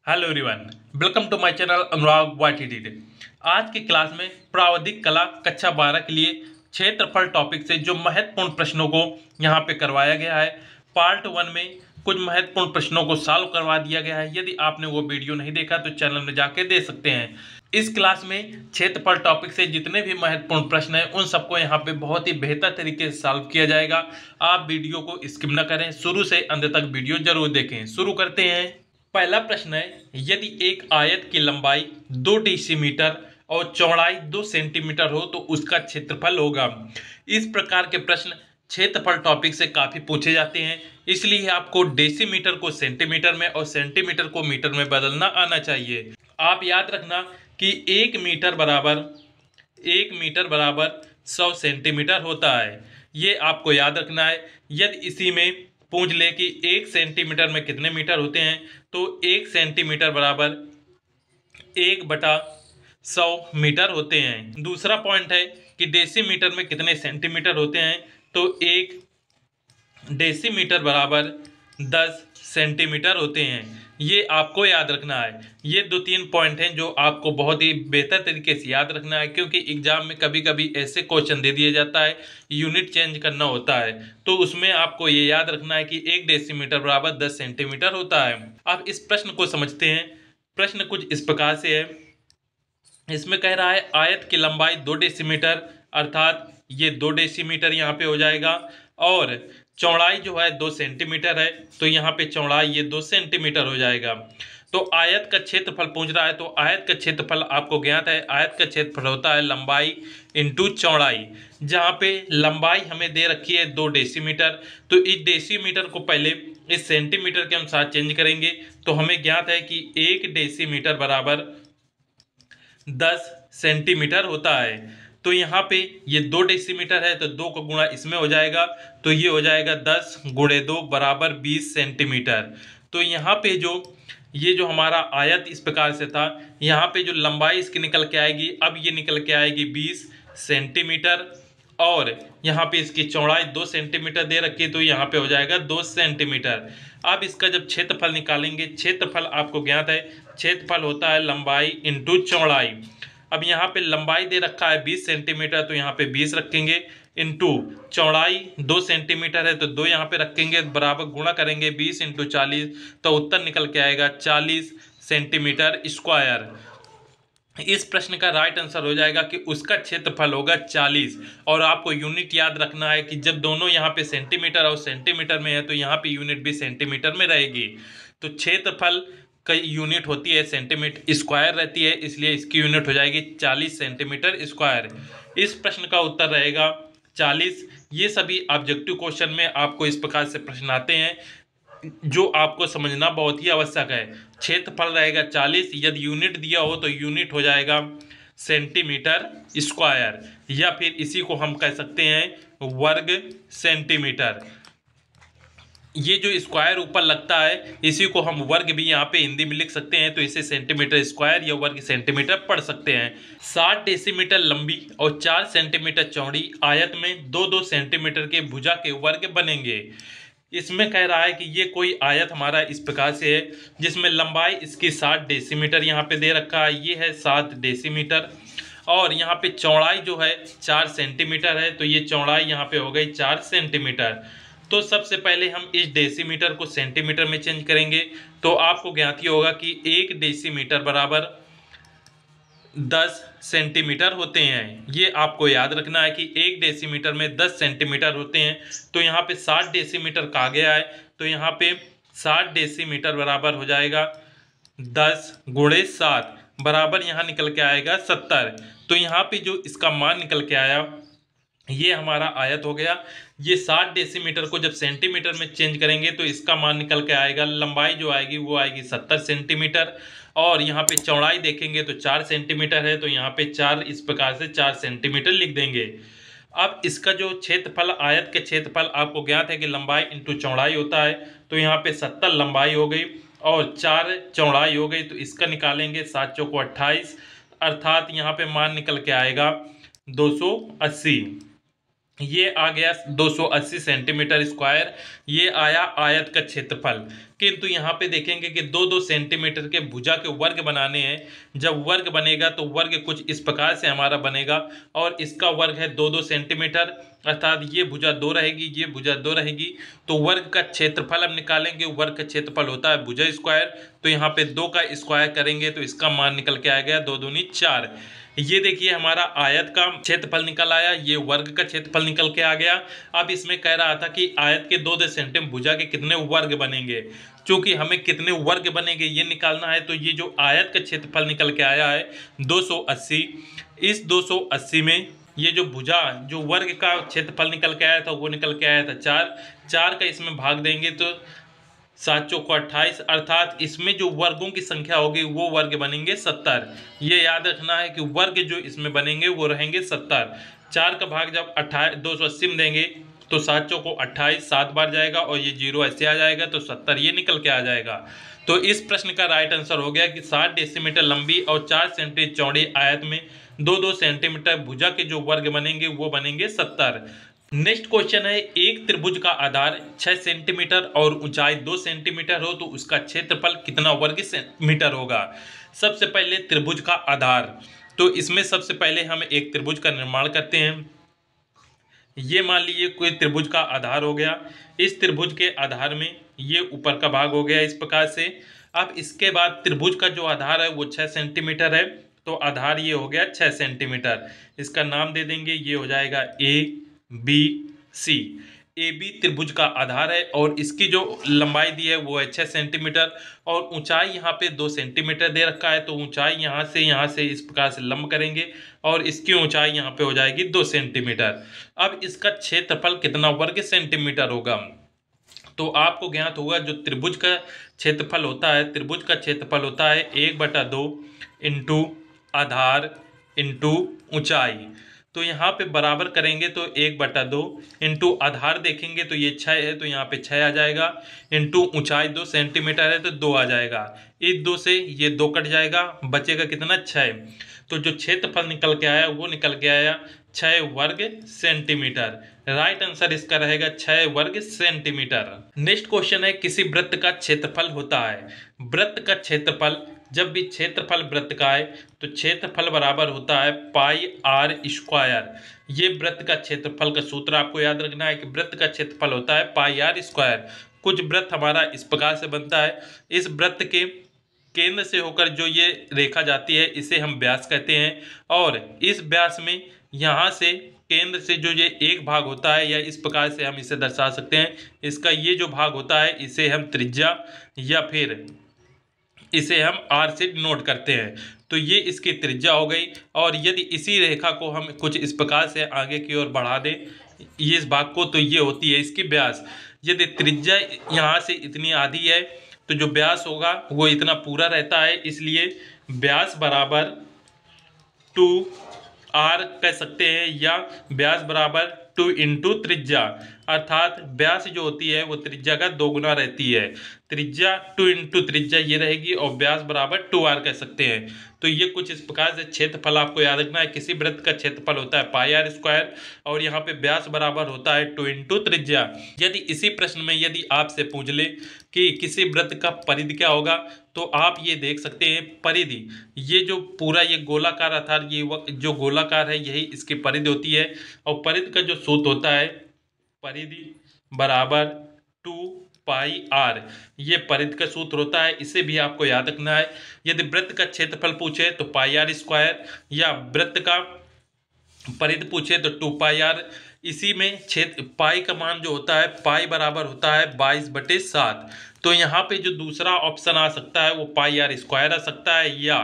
Hello everyone, welcome to my channel Anurag YT. आज की class में प्रावधिक कला कक्षा 12 के लिए क्षेत्रफल टॉपिक से जो महत्वपूर्ण प्रश्नों को यहाँ पे करवाया गया है, पार्ट 1 में कुछ महत्वपूर्ण प्रश्नों को सॉल्व करवा दिया गया है। यदि आपने वो वीडियो नहीं देखा तो चैनल में जाके देख सकते हैं। इस क्लास में क्षेत्रफल टॉपिक से जितने भी महत्वपूर्ण प्रश्न हैं उन सबको यहाँ पे बहुत ही बेहतर तरीके से सॉल्व किया जाएगा। आप वीडियो को स्किप न करें, शुरू से अंत तक वीडियो जरूर देखें। शुरू करते हैं। पहला प्रश्न है, यदि एक आयत की लंबाई 2 डेसीमीटर और चौड़ाई 2 सेंटीमीटर हो तो उसका क्षेत्रफल होगा। इस प्रकार के प्रश्न क्षेत्रफल टॉपिक से काफी पूछे जाते हैं, इसलिए आपको डेसीमीटर को सेंटीमीटर में और सेंटीमीटर को मीटर में बदलना आना चाहिए। आप याद रखना कि 1 मीटर बराबर 100 सेंटीमीटर होता है। ये आपको याद रखना है। यदि इसी में पूछ ले कि 1 सेंटीमीटर में कितने मीटर होते हैं तो 1 सेंटीमीटर बराबर 1/100 मीटर होते हैं। दूसरा पॉइंट है कि डेसीमीटर में कितने सेंटीमीटर होते हैं तो 1 डेसीमीटर बराबर 10 सेंटीमीटर होते हैं। ये आपको याद रखना है। ये 2-3 पॉइंट हैं जो आपको बहुत ही बेहतर तरीके से याद रखना है, क्योंकि एग्जाम में कभी कभी ऐसे क्वेश्चन दे दिया जाता है, यूनिट चेंज करना होता है, तो उसमें आपको ये याद रखना है कि 1 डेसीमीटर बराबर 10 सेंटीमीटर होता है। अब इस प्रश्न को समझते हैं। प्रश्न कुछ इस प्रकार से है। इसमें कह रहा है आयत की लंबाई 2 डेसीमीटर, अर्थात ये 2 डेसीमीटर यहाँ पे हो जाएगा, और चौड़ाई जो है 2 सेंटीमीटर है तो यहाँ पे चौड़ाई ये 2 सेंटीमीटर हो जाएगा। तो आयत का क्षेत्रफल पूछ रहा है, तो आयत का क्षेत्रफल आपको ज्ञात है। आयत का क्षेत्रफल होता है लंबाई इंटू चौड़ाई। जहाँ पे लंबाई हमें दे रखी है 2 डेसीमीटर, तो इस डेसीमीटर को पहले इस सेंटीमीटर के अनुसार चेंज करेंगे तो हमें ज्ञात है कि 1 डेसीमीटर बराबर 10 सेंटीमीटर होता है। तो यहाँ पे ये 2 डेसीमीटर है तो 2 का गुणा इसमें हो जाएगा, तो ये हो जाएगा 10 × 2 बराबर 20 सेंटीमीटर। तो यहाँ पे ये जो हमारा आयत इस प्रकार से था, यहाँ पे जो लंबाई इसकी निकल के आएगी, अब ये निकल के आएगी 20 सेंटीमीटर, और यहाँ पे इसकी चौड़ाई 2 सेंटीमीटर दे रखी है तो यहाँ पे हो जाएगा 2 सेंटीमीटर। अब इसका जब क्षेत्रफल निकालेंगे, क्षेत्रफल आपको ज्ञात है, क्षेत्रफल होता है लंबाई इंटू चौड़ाई। अब यहाँ पे लंबाई दे रखा है 20 सेंटीमीटर तो यहाँ पे 20 रखेंगे, इंटू चौड़ाई 2 सेंटीमीटर है तो 2 यहाँ पे रखेंगे, बराबर गुणा करेंगे 20 × 40 तो उत्तर निकल के आएगा 40 सेंटीमीटर स्क्वायर। इस प्रश्न का राइट आंसर हो जाएगा कि उसका क्षेत्रफल होगा 40। और आपको यूनिट याद रखना है कि जब दोनों यहाँ पे सेंटीमीटर और सेंटीमीटर में है तो यहाँ पे यूनिट भी सेंटीमीटर में रहेगी। तो क्षेत्रफल कई यूनिट होती है सेंटीमीटर स्क्वायर रहती है, इसलिए इसकी यूनिट हो जाएगी 40 सेंटीमीटर स्क्वायर। इस प्रश्न का उत्तर रहेगा 40। ये सभी ऑब्जेक्टिव क्वेश्चन में आपको इस प्रकार से प्रश्न आते हैं जो आपको समझना बहुत ही आवश्यक है। क्षेत्रफल रहेगा 40, यदि यूनिट दिया हो तो यूनिट हो जाएगा सेंटीमीटर स्क्वायर, या फिर इसी को हम कह सकते हैं वर्ग सेंटीमीटर। ये जो स्क्वायर ऊपर लगता है इसी को हम वर्ग भी यहाँ पे हिंदी में लिख सकते हैं, तो इसे सेंटीमीटर स्क्वायर या वर्ग सेंटीमीटर पढ़ सकते हैं। 60 डेसीमीटर लंबी और 4 सेंटीमीटर चौड़ी आयत में 2-2 सेंटीमीटर के भुजा के वर्ग बनेंगे। इसमें कह रहा है कि ये कोई आयत हमारा इस प्रकार से है जिसमें लंबाई इसकी 60 डेसीमीटर यहाँ पे दे रखा है, ये है 7 डेसीमीटर, और यहाँ पे चौड़ाई जो है 4 सेंटीमीटर है तो ये चौड़ाई यहाँ पे हो गई 4 सेंटीमीटर। तो सबसे पहले हम इस डेसीमीटर को सेंटीमीटर में चेंज करेंगे, तो आपको ज्ञात ही होगा कि 1 डेसीमीटर बराबर 10 सेंटीमीटर होते हैं। ये आपको याद रखना है कि 1 डेसीमीटर में 10 सेंटीमीटर होते हैं। तो यहाँ पे 60 डेसीमीटर कहा गया है तो यहाँ पे 60 डेसीमीटर बराबर हो जाएगा 10 × 7 बराबर यहाँ निकल के आएगा 70। तो यहाँ पे जो इसका मान निकल के आया ये हमारा आयत हो गया। ये 60 डेसीमीटर को जब सेंटीमीटर में चेंज करेंगे तो इसका मान निकल के आएगा, लंबाई जो आएगी वो आएगी 70 सेंटीमीटर, और यहाँ पे चौड़ाई देखेंगे तो 4 सेंटीमीटर है तो यहाँ पे 4 इस प्रकार से 4 सेंटीमीटर लिख देंगे। अब इसका जो क्षेत्रफल, आयत के क्षेत्रफल आपको ज्ञात है कि लंबाई इंटू चौड़ाई होता है, तो यहाँ पे 70 लंबाई हो गई और 4 चौड़ाई हो गई, तो इसका निकालेंगे 7 चौको 28, अर्थात यहाँ पे मान निकल के आएगा 280। ये आ गया 280 सेंटीमीटर स्क्वायर। ये आया आयत का क्षेत्रफल। किंतु यहाँ पे देखेंगे कि 2-2 सेंटीमीटर के भुजा के वर्ग बनाने हैं। जब वर्ग बनेगा तो वर्ग कुछ इस प्रकार से हमारा बनेगा और इसका वर्ग है 2-2 सेंटीमीटर, अर्थात ये भुजा 2 रहेगी, ये भुजा 2 रहेगी। तो वर्ग का क्षेत्रफल हम निकालेंगे, वर्ग का क्षेत्रफल होता है भुजा स्क्वायर। तो यहाँ पे 2 का स्क्वायर करेंगे तो इसका मान निकल के आ गया 2 दूनी 4। ये देखिए हमारा आयत का क्षेत्रफल निकल आया, ये वर्ग का क्षेत्रफल निकल के आ गया। अब इसमें कह रहा था कि आयत के 2-2 सेंटीमीटर भुजा के कितने वर्ग बनेंगे। क्योंकि हमें कितने वर्ग बनेंगे ये निकालना है, तो ये जो आयत का क्षेत्रफल निकल के आया है 280, इस 280 में ये जो भुजा जो वर्ग का क्षेत्रफल निकल के आया था वो निकल के आया था 4 का इसमें भाग देंगे तो 7 चौको 28, अर्थात इसमें जो वर्गों की संख्या होगी वो वर्ग बनेंगे 70। ये याद रखना है कि वर्ग जो इसमें बनेंगे वो रहेंगे 70। 4 का भाग जब 280 में देंगे तो 7 चौको 28, 7 बार जाएगा और ये 0 ऐसे आ जाएगा तो 70 ये निकल के आ जाएगा। तो इस प्रश्न का राइट आंसर हो गया कि 60 डेसीमीटर लंबी और 4 सेंटीमीटर चौड़ी आयत में 2-2 सेंटीमीटर भुजा के जो वर्ग बनेंगे वो बनेंगे 70। नेक्स्ट क्वेश्चन है, एक त्रिभुज का आधार 6 सेंटीमीटर और ऊंचाई 2 सेंटीमीटर हो तो उसका क्षेत्रफल कितना वर्ग मीटर होगा। सबसे पहले त्रिभुज का आधार, तो इसमें सबसे पहले हम एक त्रिभुज का निर्माण करते हैं। ये मान लीजिए कोई त्रिभुज का आधार हो गया, इस त्रिभुज के आधार में ये ऊपर का भाग हो गया इस प्रकार से। अब इसके बाद त्रिभुज का जो आधार है वो 6 सेंटीमीटर है, तो आधार ये हो गया 6 सेंटीमीटर। इसका नाम दे देंगे, ये हो जाएगा ABC। AB त्रिभुज का आधार है और इसकी जो लंबाई दी है वो है 6 सेंटीमीटर और ऊंचाई यहाँ पे 2 सेंटीमीटर दे रखा है। तो ऊंचाई यहाँ से इस प्रकार से लंब करेंगे और इसकी ऊंचाई यहाँ पे हो जाएगी 2 सेंटीमीटर। अब इसका क्षेत्रफल कितना वर्ग सेंटीमीटर होगा, तो आपको ज्ञात होगा जो त्रिभुज का क्षेत्रफल होता है, त्रिभुज का क्षेत्रफल होता है 1/2 इंटू आधार इंटू ऊंचाई। तो यहाँ पे बराबर करेंगे तो 1/2 इंटू आधार देखेंगे तो ये 6 है तो यहाँ पे 6 आ जाएगा, इंटू ऊंचाई 2 सेंटीमीटर है तो 2 आ जाएगा। इस 2 से ये 2 कट जाएगा, बचेगा कितना 6। तो जो क्षेत्रफल निकल के आया वो निकल के आया 6 वर्ग सेंटीमीटर। राइट आंसर इसका रहेगा 6 वर्ग सेंटीमीटर। नेक्स्ट क्वेश्चन है, किसी वृत्त का क्षेत्रफल होता है। वृत्त का क्षेत्रफल, जब भी क्षेत्रफल वृत्त का है तो क्षेत्रफल बराबर होता है पाई आर स्क्वायर। ये वृत्त का क्षेत्रफल का सूत्र आपको याद रखना है कि वृत्त का क्षेत्रफल होता है पाई आर स्क्वायर। कुछ वृत्त हमारा इस प्रकार से बनता है, इस वृत्त के केंद्र से होकर जो ये रेखा जाती है इसे हम व्यास कहते हैं, और इस व्यास में यहाँ से केंद्र से जो ये एक भाग होता है या इस प्रकार से हम इसे दर्शा सकते हैं, इसका ये जो भाग होता है इसे हम त्रिज्या या फिर इसे हम आर से डिनोट करते हैं। तो ये इसकी त्रिज्या हो गई, और यदि इसी रेखा को हम कुछ इस प्रकार से आगे की ओर बढ़ा दें ये इस भाग को, तो ये होती है इसकी व्यास। यदि त्रिज्या यहाँ से इतनी आधी है तो जो व्यास होगा वो इतना पूरा रहता है, इसलिए व्यास बराबर 2r कह सकते हैं, या व्यास बराबर 2 इंटू त्रिज्या, अर्थात व्यास जो होती है वो त्रिज्या का 2 गुना रहती है। त्रिज्या 2 इंटू त्रिज्या ये रहेगी और व्यास बराबर 2r कह सकते हैं। तो ये कुछ इस प्रकार से क्षेत्रफल आपको याद रखना है, किसी वृत्त का क्षेत्रफल होता है पाई आर स्क्वायर और यहाँ पे व्यास बराबर होता है 2 इंटू त्रिज्या। यदि इसी प्रश्न में यदि आपसे पूछ ले कि किसी वृत्त का परिधि क्या होगा, तो आप ये देख सकते हैं परिधि, ये जो पूरा ये गोलाकार अर्थात ये जो गोलाकार है यही इसकी परिधि होती है, और परिधि का जो सूत्र होता है परिधि बराबर 2 पाई आर, ये परिधि का सूत्र होता है, इसे भी आपको याद रखना है। यदि वृत्त का क्षेत्रफल पूछे तो पाई आर स्क्वायर, या वृत्त का परिधि पूछे तो 2 पाई आर। इसी में क्षेत्र पाई का मान जो होता है पाई बराबर होता है 22/7। तो यहाँ पे जो दूसरा ऑप्शन आ सकता है वो पाई आर स्क्वायर आ सकता है, या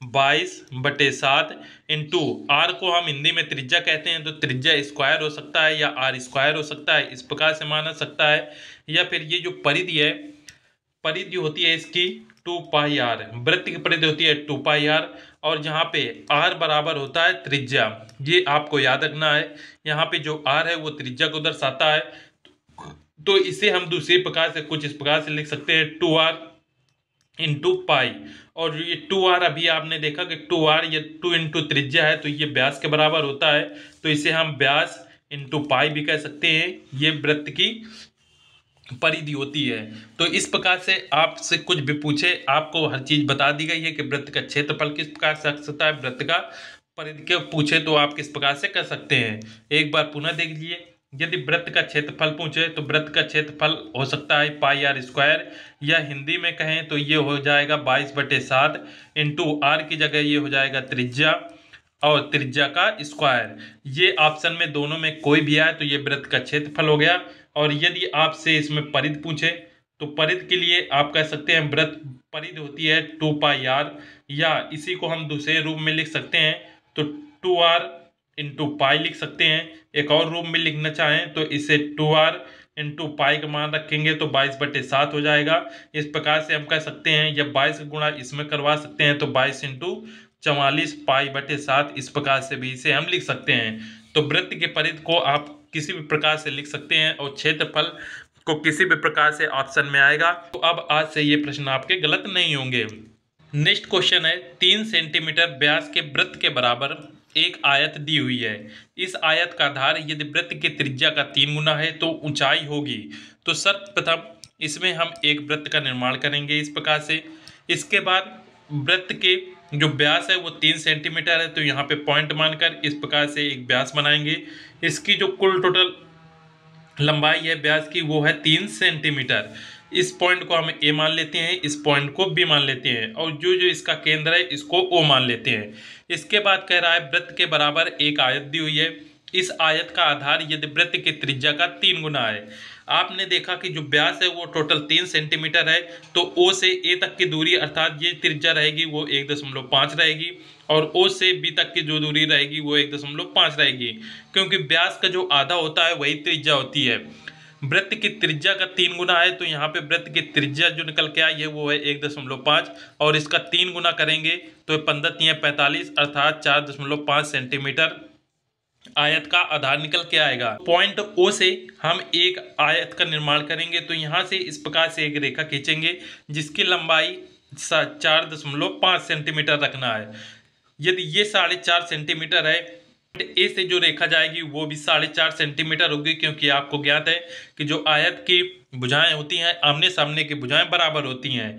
22/7 इंटू आर को हम हिंदी में त्रिज्या कहते हैं तो त्रिज्या स्क्वायर हो सकता है या आर स्क्वायर हो सकता है, इस प्रकार से माना सकता है। या फिर ये जो परिधि है, परिधि होती है इसकी 2 पाई आर, वृत्त की परिधि होती है 2 पाई आर, और जहाँ पे आर बराबर होता है त्रिज्या, ये आपको याद रखना है। यहाँ पे जो आर है वो त्रिज्या को दर्शाता है, तो इसे हम दूसरी प्रकार से कुछ इस प्रकार से लिख सकते हैं 2r इंटू पाई। और ये 2r अभी आपने देखा कि 2r ये 2 इंटू त्रिज्या है तो ये व्यास के बराबर होता है, तो इसे हम व्यास इंटू पाई भी कह सकते हैं। ये वृत्त की परिधि होती है। तो इस प्रकार से आपसे कुछ भी पूछे, आपको हर चीज बता दी गई है कि वृत्त का क्षेत्रफल किस प्रकार से रख सकता है, वृत्त का परिधि के पूछे तो आप किस प्रकार से कर सकते हैं। एक बार पुनः देख लीजिए, यदि वृत्त का क्षेत्रफल पूछे तो वृत्त का क्षेत्रफल हो सकता है पाई आर स्क्वायर, या हिंदी में कहें तो ये हो जाएगा 22/7 इंटू आर की जगह ये हो जाएगा त्रिज्या और त्रिज्या का स्क्वायर। ये ऑप्शन में दोनों में कोई भी आए तो ये वृत्त का क्षेत्रफल हो गया। और यदि आपसे इसमें परिधि पूछे तो परिधि के लिए आप कह सकते हैं वृत्त परिधि होती है 2πr, या इसी को हम दूसरे रूप में लिख सकते हैं तो 2r इंटू पाई लिख सकते हैं। एक और रूप में लिखना चाहें तो इसे 2r इंटू पाई का मान रखेंगे तो 22/7 हो जाएगा। इस प्रकार से हम कह सकते हैं, या 22 गुणा इसमें करवा सकते हैं तो 22 इंटू 44 पाई/7, इस प्रकार से भी इसे हम लिख सकते हैं। तो वृत्त के परिधि को आप किसी भी प्रकार से लिख सकते हैं और क्षेत्रफल को किसी भी प्रकार से ऑप्शन में आएगा। तो अब आज से ये प्रश्न आपके गलत नहीं होंगे। नेक्स्ट क्वेश्चन है, 3 सेंटीमीटर व्यास के वृत्त के बराबर एक आयत दी हुई है। इस आयत का आधार यदि वृत्त की त्रिज्या का 3 गुना है तो ऊंचाई होगी। तो सर्वप्रथम इसमें हम एक वृत्त का निर्माण करेंगे इस प्रकार से। इसके बाद वृत्त के जो व्यास है वो 3 सेंटीमीटर है, तो यहाँ पे पॉइंट मानकर इस प्रकार से एक व्यास बनाएंगे। इसकी जो कुल टोटल लंबाई है व्यास की वो है 3 सेंटीमीटर। इस पॉइंट को हम ए मान लेते हैं, इस पॉइंट को बी मान लेते हैं, और जो जो इसका केंद्र है इसको ओ मान लेते हैं। इसके बाद कह रहा है वृत्त के बराबर एक आयत दी हुई है। इस आयत का आधार यदि वृत्त की त्रिज्या का 3 गुना है। आपने देखा कि जो व्यास है वो टोटल 3 सेंटीमीटर है, तो ओ से ए तक की दूरी अर्थात ये त्रिज्या रहेगी वो 1.5 रहेगी, और ओ से बी तक की जो दूरी रहेगी वो 1.5 रहेगी, क्योंकि व्यास का जो आधा होता है वही त्रिज्या होती है। वृत्त की त्रिज्या का 3 गुना है, तो यहाँ पे वृत्त की त्रिज्या जो निकल के आई है वो है 1.5, और इसका 3 गुना करेंगे तो 15×3=45 अर्थात 4.5 सेंटीमीटर आयत का आधार निकल के आएगा। पॉइंट ओ से हम एक आयत का निर्माण करेंगे, तो यहाँ से इस प्रकार से एक रेखा खींचेंगे जिसकी लंबाई 4.5 सेंटीमीटर रखना है। यदि ये 4.5 सेंटीमीटर है, ए से जो रेखा जाएगी वो भी 4.5 सेंटीमीटर होगी, क्योंकि आपको ज्ञात है कि जो आयत की भुजाएं होती हैं आमने सामने की भुजाएं बराबर होती हैं।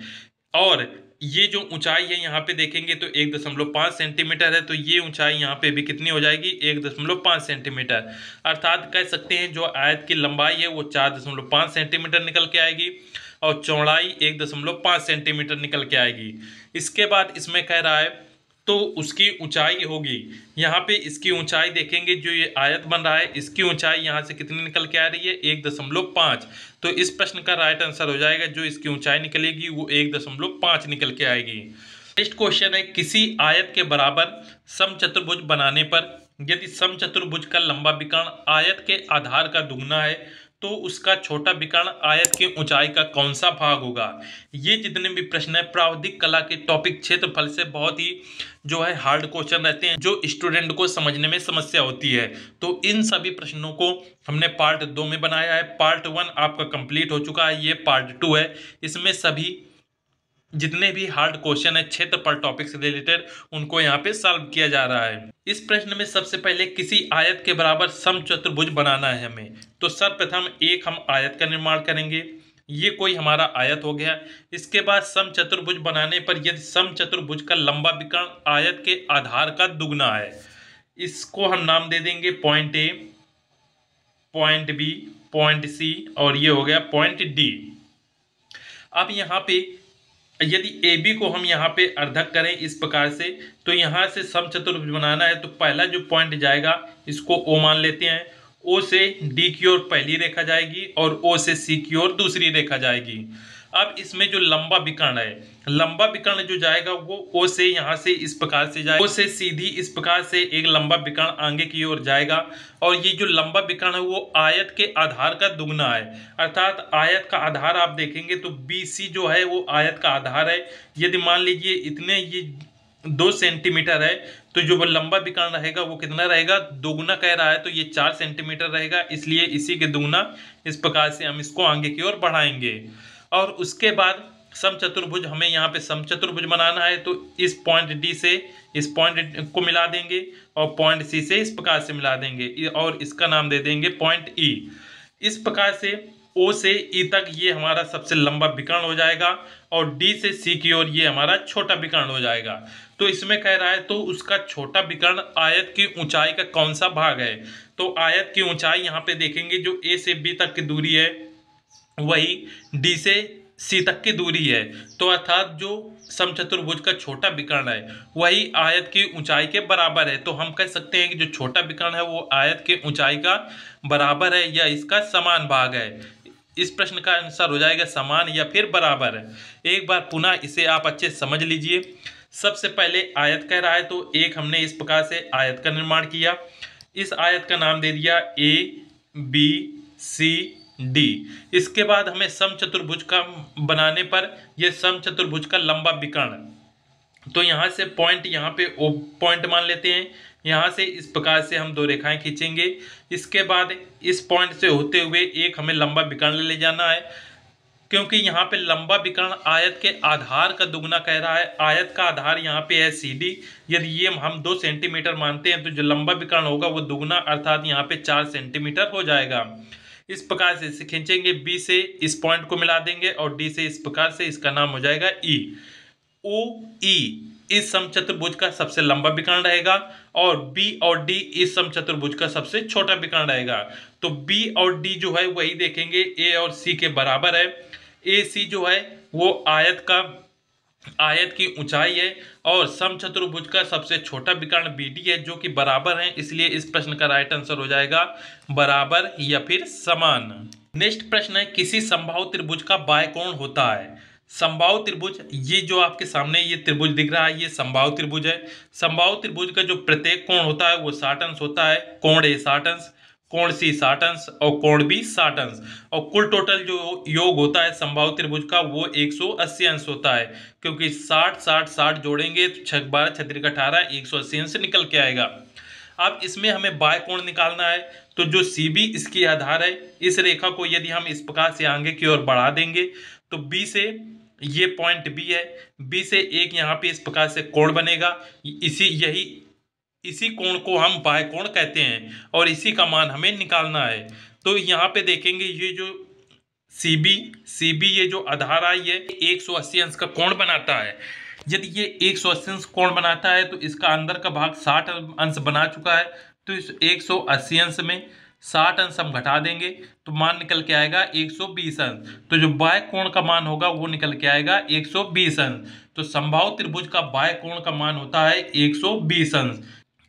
और ये जो ऊंचाई है यहाँ पे देखेंगे तो 1.5 सेंटीमीटर है, तो ये ऊंचाई यहाँ पे भी कितनी हो जाएगी 1.5 सेंटीमीटर। अर्थात कह सकते हैं जो आयत की लंबाई है वो 4.5 सेंटीमीटर निकल के आएगी और चौड़ाई 1.5 सेंटीमीटर निकल के आएगी। इसके बाद इसमें कह रहा है तो उसकी ऊंचाई होगी, यहाँ पे इसकी ऊंचाई देखेंगे, जो ये आयत बन रहा है इसकी ऊंचाई यहाँ से कितनी निकल के आ रही है 1.5। तो इस प्रश्न का राइट आंसर हो जाएगा जो इसकी ऊंचाई निकलेगी वो 1.5 निकल के आएगी। नेक्स्ट क्वेश्चन है, किसी आयत के बराबर समचतुर्भुज बनाने पर यदि समचतुर्भुज का लंबा विकर्ण आयत के आधार का दुगना है तो उसका छोटा विकर्ण आयत की ऊंचाई का कौन सा भाग होगा। ये जितने भी प्रश्न है प्रावधिक कला के टॉपिक क्षेत्रफल से बहुत ही जो है हार्ड क्वेश्चन रहते हैं, जो स्टूडेंट को समझने में समस्या होती है। तो इन सभी प्रश्नों को हमने पार्ट 2 में बनाया है। पार्ट 1 आपका कंप्लीट हो चुका है, ये पार्ट 2 है। इसमें सभी जितने भी हार्ड क्वेश्चन है क्षेत्रफल टॉपिक से रिलेटेड उनको यहाँ पे सॉल्व किया जा रहा है। इस प्रश्न में सबसे पहले किसी आयत के बराबर समचतुर्भुज बनाना है हमें, तो सर्वप्रथम एक हम आयत का निर्माण करेंगे। ये कोई हमारा आयत हो गया। इसके बाद समचतुर्भुज बनाने पर यदि समचतुर्भुज का लंबा विकर्ण आयत के आधार का दुगना है, इसको हम नाम दे देंगे point A, point B, point C, और ये हो गया पॉइंट डी। अब यहाँ पे यदि ए बी को हम यहाँ पे अर्धक करें इस प्रकार से, तो यहाँ से समचतुर्भुज बनाना है तो पहला जो पॉइंट जाएगा इसको ओ मान लेते हैं। ओ से डी की ओर पहली रेखा जाएगी और ओ से सी की ओर दूसरी रेखा जाएगी। अब इसमें जो लंबा विकर्ण है, लंबा विकर्ण जो जाएगा वो ओ से यहाँ से इस प्रकार से जाएगा, ओ से सीधी इस प्रकार से एक लंबा विकर्ण आगे की ओर जाएगा। और ये जो लंबा विकर्ण है वो आयत के आधार का दुगना है, अर्थात आयत का आधार आप देखेंगे तो बी सी जो है वो आयत का आधार है। यदि मान लीजिए इतने ये 2 सेंटीमीटर है, तो जो लंबा विकर्ण रहेगा वो कितना रहेगा, दोगुना कह रहा है तो ये 4 सेंटीमीटर रहेगा, इसलिए इसी के दुगना इस प्रकार से हम इसको आगे की ओर बढ़ाएंगे। और उसके बाद समचतुर्भुज हमें यहाँ पे समचतुर्भुज बनाना है, तो इस पॉइंट डी से इस पॉइंट को मिला देंगे और पॉइंट सी से इस प्रकार से मिला देंगे और इसका नाम दे देंगे पॉइंट ई। इस प्रकार से ओ से ई तक ये हमारा सबसे लंबा विकर्ण हो जाएगा और डी से सी की ओर ये हमारा छोटा विकर्ण हो जाएगा। तो इसमें कह रहा है तो उसका छोटा विकर्ण आयत की ऊंचाई का कौन सा भाग है। तो आयत की ऊंचाई यहाँ पे देखेंगे जो ए से बी तक की दूरी है वही डी से सी तक की दूरी है। तो अर्थात जो समचतुर्भुज का छोटा विकर्ण है वही आयत की ऊंचाई के बराबर है। तो हम कह सकते हैं कि जो छोटा विकर्ण है वो आयत के ऊंचाई का बराबर है या इसका समान भाग है। इस प्रश्न का आंसर हो जाएगा समान या फिर बराबर है। एक बार पुनः इसे आप अच्छे समझ लीजिए। सबसे पहले आयत कह रहा है तो एक हमने इस प्रकार से आयत का निर्माण किया। इस आयत का नाम दे दिया ए बी सी डी। इसके बाद हमें समचतुर्भुज का बनाने पर यह समचतुर्भुज का लंबा विकर्ण, तो यहाँ से पॉइंट यहाँ पे ओ पॉइंट मान लेते हैं। यहाँ से इस प्रकार से हम दो रेखाएं खींचेंगे। इसके बाद इस पॉइंट से होते हुए एक हमें लंबा विकर्ण ले जाना है, क्योंकि यहाँ पे लंबा विकर्ण आयत के आधार का दुगना कह रहा है। आयत का आधार यहाँ पे है सी डी। यदि ये हम 2 सेंटीमीटर मानते हैं तो जो लंबा विकर्ण होगा वो दुगना अर्थात यहाँ पे 4 सेंटीमीटर हो जाएगा। इस प्रकार से इसे खींचेंगे, बी से इस पॉइंट को मिला देंगे और डी से इस प्रकार से, इसका नाम हो जाएगा ई। ओ ई इस समचतुर्भुज का सबसे लंबा विकर्ण रहेगा और बी और डी इस समचतुर्भुज का सबसे छोटा विकर्ण रहेगा। तो बी और डी जो है वही देखेंगे ए और सी के बराबर है। ए सी जो है वो आयत की ऊंचाई है और समचतुर्भुज का सबसे छोटा विकर्ण बी डी है जो कि बराबर है। इसलिए इस प्रश्न का राइट आंसर हो जाएगा बराबर या फिर समान। नेक्स्ट प्रश्न है किसी समबाहु त्रिभुज का बाह्य कोण होता है। समबाहु त्रिभुज, ये जो आपके सामने ये त्रिभुज दिख रहा है ये समबाहु त्रिभुज है। समबाहु त्रिभुज का जो प्रत्येक कोण होता है वो 60 अंश होता है। कोण ए 60 अंश, कोण सी 60 अंश और कोण बी 60 अंश, और कुल टोटल जो योग होता है समबाहु त्रिभुज का वो 180 अंश होता है। क्योंकि 60 60 60 जोड़ेंगे तो 6 12 6 18 180 अंश निकल के आएगा। अब इसमें हमें बाह्य कोण निकालना है, तो जो सी बी इसकी आधार है, इस रेखा को यदि हम इस प्रकार से आगे की ओर बढ़ा देंगे तो बी से ये पॉइंट बी है, बी से एक यहाँ पे इस प्रकार से कोण बनेगा। इसी कोण को हम बाह्य कोण कहते हैं और इसी का मान हमें निकालना है। तो यहाँ पे देखेंगे ये जो सी बी ये जो आधार आई है 180 अंश का कोण बनाता है। यदि ये 180 अंश कोण बनाता है तो इसका अंदर का भाग 60 अंश बना चुका है। तो इस 180 अंश में 60 अंश हम घटा देंगे तो मान निकल के आएगा 120 अंश। तो जो बाह्य कोण का मान होगा वो निकल के आएगा 120 अंश। तो समबाहु त्रिभुज का बाह्य कोण का मान होता है 120 अंश।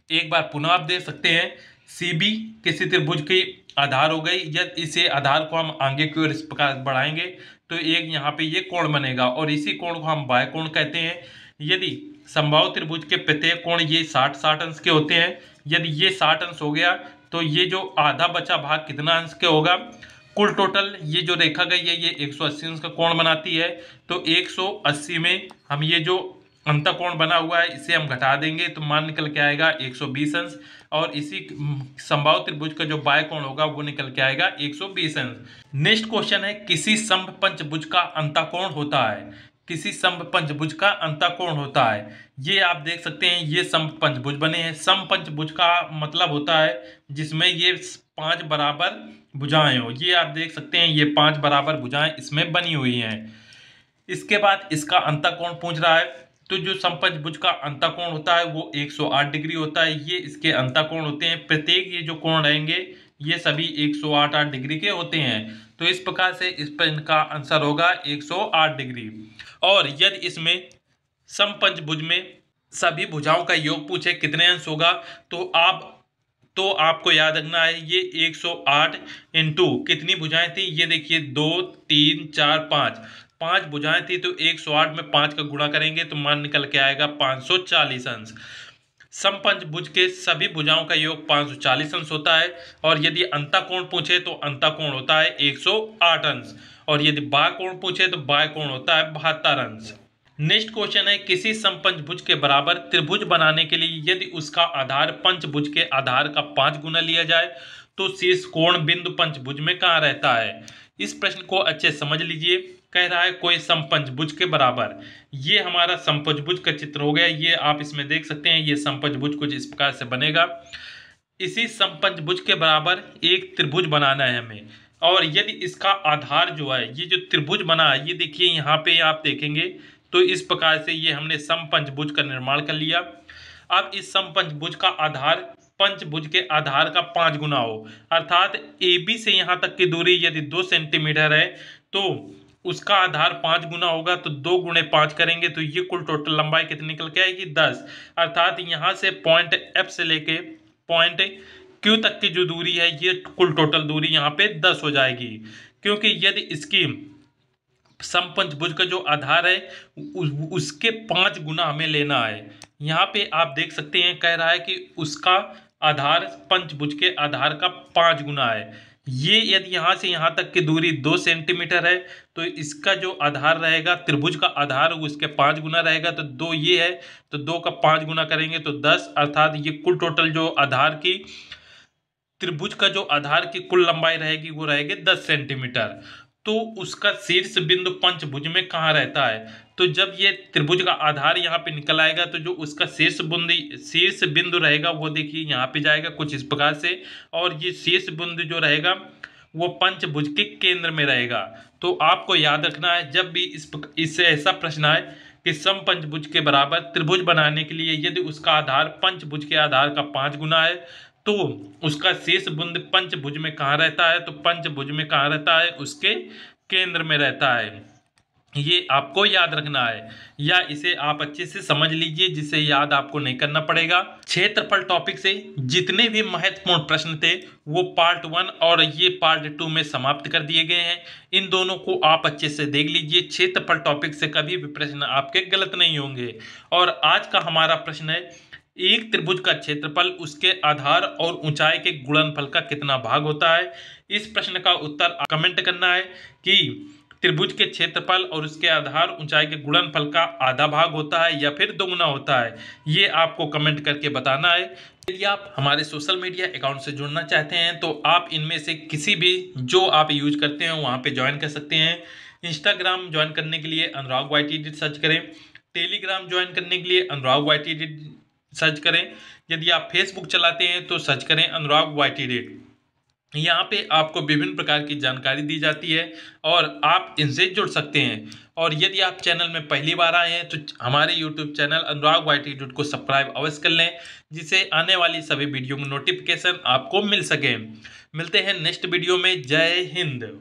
एक बार पुनः आप देख सकते हैं सी बी किसी त्रिभुज की आधार हो गई। यदि इसे आधार को हम आगे की ओर इस प्रकार बढ़ाएंगे तो एक यहाँ पे ये कोण बनेगा और इसी कोण को हम बाह्य कोण कहते हैं। यदि समबाहु त्रिभुज के प्रत्येक कोण ये 60 अंश के होते हैं, यदि ये 60 अंश हो गया तो ये जो आधा बचा भाग कितना अंश के होगा। कुल टोटल ये जो रेखा गई है ये 180 अंश का कोण बनाती है। तो 180 में हम ये जो अंतःकोण बना हुआ है इसे हम घटा देंगे तो मान निकल के आएगा 120 अंश और इसी समबाहु त्रिभुज का जो बाह्य कोण होगा वो निकल के आएगा 120 अंश। नेक्स्ट क्वेश्चन है किसी समपंचभुज का अंतःकोण होता है। किसी समपंचभुज का अंतःकोण होता है। ये आप देख सकते हैं ये समपंचभुज बने हैं। समपंचभुज का मतलब होता है जिसमें ये 5 बराबर भुजाएं हो। ये आप देख सकते हैं ये 5 बराबर भुजाएं इसमें बनी हुई हैं। इसके बाद इसका अंतःकोण पूछ रहा है। तो जो समपंचभुज का अंतःकोण होता है वो 108 डिग्री होता है। ये इसके अंतःकोण होते हैं। प्रत्येक ये जो कोण रहेंगे ये सभी 108 डिग्री के होते हैं। तो इस प्रकार से इस पर इनका आंसर होगा 108 डिग्री। और यदि इसमें समपंचभुज में सभी भुजाओं का योग पूछे कितने अंश होगा तो आपको याद रखना है ये 108 इंटू कितनी भुजाएं थी। ये देखिए 2 3 4 5 भुजाएं थी तो 108 में 5 का गुणा करेंगे तो मान निकल के आएगा 540 अंश। समपंचभुज के सभी भुजाओं का योग 540 अंश होता है। और यदि अंतःकोण पूछे तो अंतःकोण होता है 108 अंश और यदि बाह्य कोण पूछे तो बाह्य कोण होता है 72 अंश। नेक्स्ट क्वेश्चन है किसी समपंचभुज के बराबर त्रिभुज बनाने के लिए यदि उसका आधार पंचभुज के आधार का 5 गुना लिया जाए तो शीर्ष कोण बिंदु पंचभुज में कहाँ रहता है। इस प्रश्न को अच्छे समझ लीजिए। कह रहा है कोई समपंचभुज के बराबर, ये हमारा समपंचभुज का चित्र हो गया। ये आप इसमें देख सकते हैं ये समपंचभुज कुछ इस प्रकार से बनेगा। इसी समपंचभुज के बराबर एक त्रिभुज बनाना है हमें। और यदि इसका आधार जो है, ये जो त्रिभुज बना है, ये देखिए यहाँ पे आप देखेंगे तो इस प्रकार से ये हमने समपंचभुज का निर्माण कर लिया। अब इस समपंचभुज का आधार पंचभुज के आधार का 5 गुना हो, अर्थात AB से यहाँ तक की दूरी यदि 2 सेंटीमीटर है तो उसका आधार 5 गुना होगा, तो 2 गुणे 5 करेंगे तो ये कुल टोटल लंबाई कितनी निकल के आएगी, 10। अर्थात यहाँ से पॉइंट F से लेके पॉइंट Q तक की जो दूरी है, ये कुल टोटल दूरी यहाँ पे 10 हो जाएगी। क्योंकि यदि इसकी समपंचभुज का जो आधार है उसके 5 गुना हमें लेना है। यहाँ पे आप देख सकते हैं कह रहा है कि उसका आधार पंचभुज के आधार का 5 गुना है। ये यदि यहाँ से यहाँ तक की दूरी 2 सेंटीमीटर है तो इसका जो आधार रहेगा, त्रिभुज का आधार उसके 5 गुना रहेगा। तो 2 ये है तो 2 का 5 गुना करेंगे तो 10, अर्थात ये कुल टोटल जो आधार की त्रिभुज का जो आधार की कुल लंबाई रहेगी वो रहेगी 10 सेंटीमीटर। तो उसका शीर्ष बिंदु पंचभुज में कहाँ रहता है, तो जब ये त्रिभुज का आधार यहाँ पे निकल आएगा तो जो उसका शीर्ष बिंदु रहेगा वो देखिए यहाँ पे जाएगा कुछ इस प्रकार से, और ये शीर्ष बिंदु जो रहेगा वो पंचभुज के केंद्र में रहेगा। तो आपको याद रखना है जब भी इससे ऐसा प्रश्न आए कि समपंचभुज के बराबर त्रिभुज बनाने के लिए यदि उसका आधार पंचभुज के आधार का 5 गुना है तो उसका शीर्ष बिंदु पंचभुज में कहाँ रहता है, तो पंचभुज में कहाँ रहता है, उसके केंद्र में रहता है। ये आपको याद रखना है, या इसे आप अच्छे से समझ लीजिए जिससे याद आपको नहीं करना पड़ेगा। क्षेत्रफल टॉपिक से जितने भी महत्वपूर्ण प्रश्न थे वो पार्ट 1 और ये पार्ट 2 में समाप्त कर दिए गए हैं। इन दोनों को आप अच्छे से देख लीजिए। क्षेत्रफल टॉपिक से कभी भी प्रश्न आपके गलत नहीं होंगे। और आज का हमारा प्रश्न है, एक त्रिभुज का क्षेत्रफल उसके आधार और ऊंचाई के गुणनफल का कितना भाग होता है। इस प्रश्न का उत्तर कमेंट करना है कि त्रिभुज के क्षेत्रफल और उसके आधार ऊंचाई के गुणनफल का आधा भाग होता है या फिर दोगुना होता है, ये आपको कमेंट करके बताना है। यदि आप हमारे सोशल मीडिया अकाउंट से जुड़ना चाहते हैं तो आप इनमें से किसी भी जो आप यूज करते हैं वहाँ पे ज्वाइन कर सकते हैं। इंस्टाग्राम ज्वाइन करने के लिए अनुराग YTD सर्च करें, टेलीग्राम ज्वाइन करने के लिए अनुराग YTD सर्च करें, यदि आप फेसबुक चलाते हैं तो सर्च करें अनुराग YTD। यहाँ पे आपको विभिन्न प्रकार की जानकारी दी जाती है और आप इनसे जुड़ सकते हैं। और यदि आप चैनल में पहली बार आए हैं तो हमारे YouTube चैनल अनुराग YTD को सब्सक्राइब अवश्य कर लें, जिससे आने वाली सभी वीडियो की नोटिफिकेशन आपको मिल सके। मिलते हैं नेक्स्ट वीडियो में। जय हिंद।